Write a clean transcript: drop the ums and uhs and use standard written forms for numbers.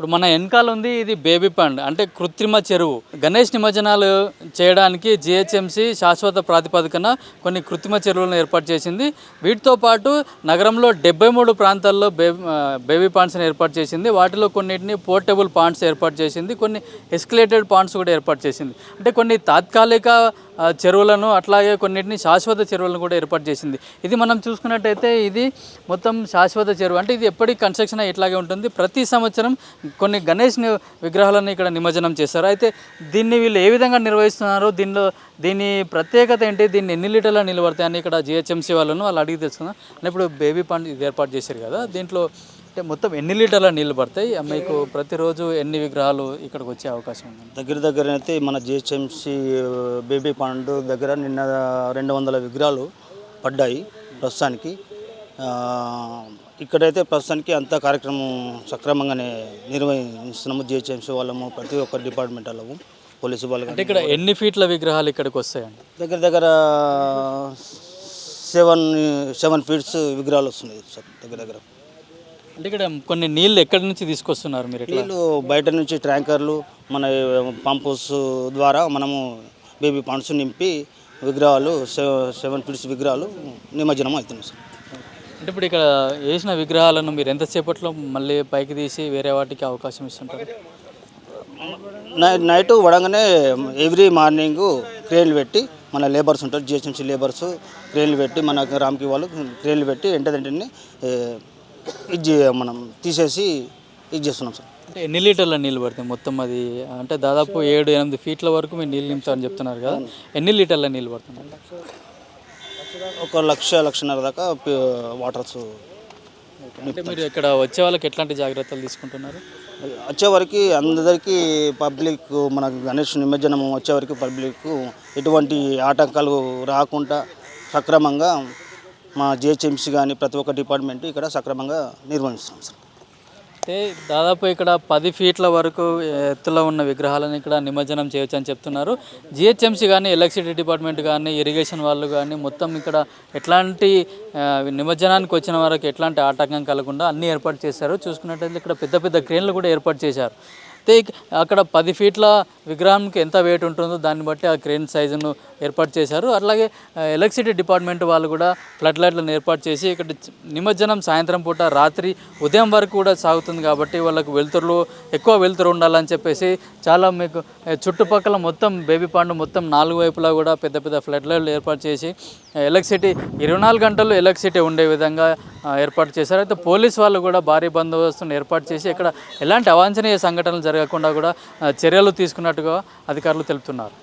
ఇప్పుడు మన వెనకాల ఉంది ఇది బేబీ పాండ్ అంటే కృత్రిమ చెరువు. గణేష్ నిమజ్జనాలు చేయడానికి జిహెచ్ఎంసి శాశ్వత ప్రాతిపదికన కొన్ని కృత్రిమ చెరువులను ఏర్పాటు చేసింది. వీటితో పాటు నగరంలో 73 ప్రాంతాల్లో బేబీ పాండ్స్ని ఏర్పాటు చేసింది. వాటిలో కొన్నిటిని పోర్టబుల్ పాండ్స్ ఏర్పాటు చేసింది, కొన్ని ఎస్కలేటెడ్ పాండ్స్ కూడా ఏర్పాటు చేసింది. అంటే కొన్ని తాత్కాలిక చెరువులను అట్లాగే కొన్నిటిని శాశ్వత చెరువులను కూడా ఏర్పాటు చేసింది. ఇది మనం చూసుకున్నట్టయితే ఇది మొత్తం శాశ్వత చెరువు. అంటే ఇది ఎప్పటికీ కన్స్ట్రక్షన్ ఇట్లాగే ఉంటుంది. ప్రతి సంవత్సరం కొన్ని గణేష్ విగ్రహాలను ఇక్కడ నిమజ్జనం చేస్తారు. అయితే దీన్ని వీళ్ళు ఏ విధంగా నిర్వహిస్తున్నారో, దీని ప్రత్యేకత ఏంటి, దీన్ని ఎన్ని లీటర్ల నిలబడతాయని ఇక్కడ జిహెచ్ఎంసీ వాళ్ళు అడిగి తెలుసుకుందాం. అంటే ఇప్పుడు బేబీ పాండ్ ఇది ఏర్పాటు చేశారు కదా, దీంట్లో అంటే మొత్తం ఎన్ని లీటర్ల నీళ్ళు పడతాయి, మీకు ప్రతిరోజు ఎన్ని విగ్రహాలు ఇక్కడికి వచ్చే అవకాశం ఉంది? దగ్గర అయితే మన జిహెచ్ఎంసీ బేబీ పాండ్ దగ్గర నిన్న 200 విగ్రహాలు పడ్డాయి ప్రస్తుతానికి. ఇక్కడైతే ప్రస్తుతానికి అంతా కార్యక్రమం సక్రమంగానే నిర్వహిస్తున్నాము. జిహెచ్ఎంసీ వాళ్ళము, ప్రతి ఒక్క డిపార్ట్మెంట్ వాళ్ళము, పోలీసు వాళ్ళు. అంటే ఇక్కడ ఎన్ని ఫీట్ల విగ్రహాలు ఇక్కడికి వస్తాయండి? దగ్గర 7 ఫీట్స్ విగ్రహాలు వస్తున్నాయి సార్ దగ్గర. అంటే ఇక్కడ కొన్ని నీళ్ళు ఎక్కడి నుంచి తీసుకొస్తున్నారు మీరు? నీళ్ళు బయట నుంచి ట్యాంకర్లు, మన పంప్స్ ద్వారా మనము బేబీ పాండ్స్ నింపి విగ్రహాలు 7 ఫీట్స్ విగ్రహాలు నిమజ్జనం అవుతున్నాయి సార్. అంటే ఇప్పుడు ఇక్కడ వేసిన విగ్రహాలను మీరు ఎంతసేపట్లో మళ్ళీ పైకి తీసి వేరే వాటికి అవకాశం ఇస్తుంటారు? నైట్ వడంగానే ఎవ్రీ మార్నింగ్ క్రేన్లు పెట్టి మన లేబర్స్ ఉంటారు, జిహెచ్ఎంసీ లేబర్స్ క్రేన్లు పెట్టి, మన రామ్కి వాళ్ళు క్రేన్లు పెట్టి వెంటనే మనం తీసేసి ఇది చేస్తున్నాం సార్. అంటే ఎన్ని లీటర్ల నీళ్ళు పడతాయి మొత్తం? అది అంటే దాదాపు 7-8 ఫీట్ల వరకు మీరు నీళ్ళు నింపుతారని చెప్తున్నారు కదా, ఎన్ని లీటర్ల నీళ్ళు పడుతున్నాయి? 1,00,000-1,50,000 దాకా వాటర్స్. అంటే మీరు ఇక్కడ వచ్చే వాళ్ళకి ఎట్లాంటి జాగ్రత్తలు తీసుకుంటున్నారు? వచ్చేవరకు అందరికీ పబ్లిక్, మన గణేష్ నిమజ్జనం వచ్చేవరకు పబ్లిక్ ఎటువంటి ఆటంకాలు రాకుండా సక్రమంగా మా జిహెచ్ఎంసీ కానీ ప్రతి ఒక్క డిపార్ట్మెంట్ ఇక్కడ సక్రమంగా నిర్వహిస్తున్నాం సార్. అంటే దాదాపు ఇక్కడ 10 ఫీట్ల వరకు ఎత్తులో ఉన్న విగ్రహాలను ఇక్కడ నిమజ్జనం చేయొచ్చు అని చెప్తున్నారు. జిహెచ్ఎంసీ కానీ, ఎలక్ట్రిసిటీ డిపార్ట్మెంట్ కానీ, ఇరిగేషన్ వాళ్ళు కానీ మొత్తం ఇక్కడ ఎట్లాంటి నిమజ్జనానికి వచ్చిన వారికి ఎట్లాంటి ఆటంకం కలగకుండా అన్నీ ఏర్పాటు చేశారు. చూసుకున్నట్లయితే ఇక్కడ పెద్ద పెద్ద క్రేన్లు కూడా ఏర్పాటు చేశారు. అయితే అక్కడ 10 ఫీట్ల విగ్రహానికి ఎంత వెయిట్ ఉంటుందో దాన్ని బట్టి ఆ క్రేన్ సైజును ఏర్పాటు చేశారు. అలాగే ఎలక్ట్రిసిటీ డిపార్ట్మెంట్ వాళ్ళు కూడా ఫ్లడ్ లైట్లను ఏర్పాటు చేసి ఇక్కడ నిమజ్జనం సాయంత్రం పూట, రాత్రి, ఉదయం వరకు కూడా సాగుతుంది కాబట్టి వాళ్ళకు ఎక్కువ వెలుతురు ఉండాలని చెప్పేసి చాలా మీకు చుట్టుపక్కల మొత్తం బేబీ పాండ్ మొత్తం 4 వైపులా కూడా పెద్ద పెద్ద ఫ్లడ్ లైట్లు ఏర్పాటు చేసి ఎలక్ట్రిసిటీ 24 గంటలు ఎలక్ట్రిసిటీ ఉండే విధంగా ఏర్పాటు చేశారు. అయితే పోలీస్ వాళ్ళు కూడా భారీ బందోబస్తును ఏర్పాటు చేసి ఇక్కడ ఎలాంటి అవాంఛనీయ సంఘటనలు జరగకుండా కూడా చర్యలు తీసుకున్నట్టుగా అధికారులు తెలుపుతున్నారు.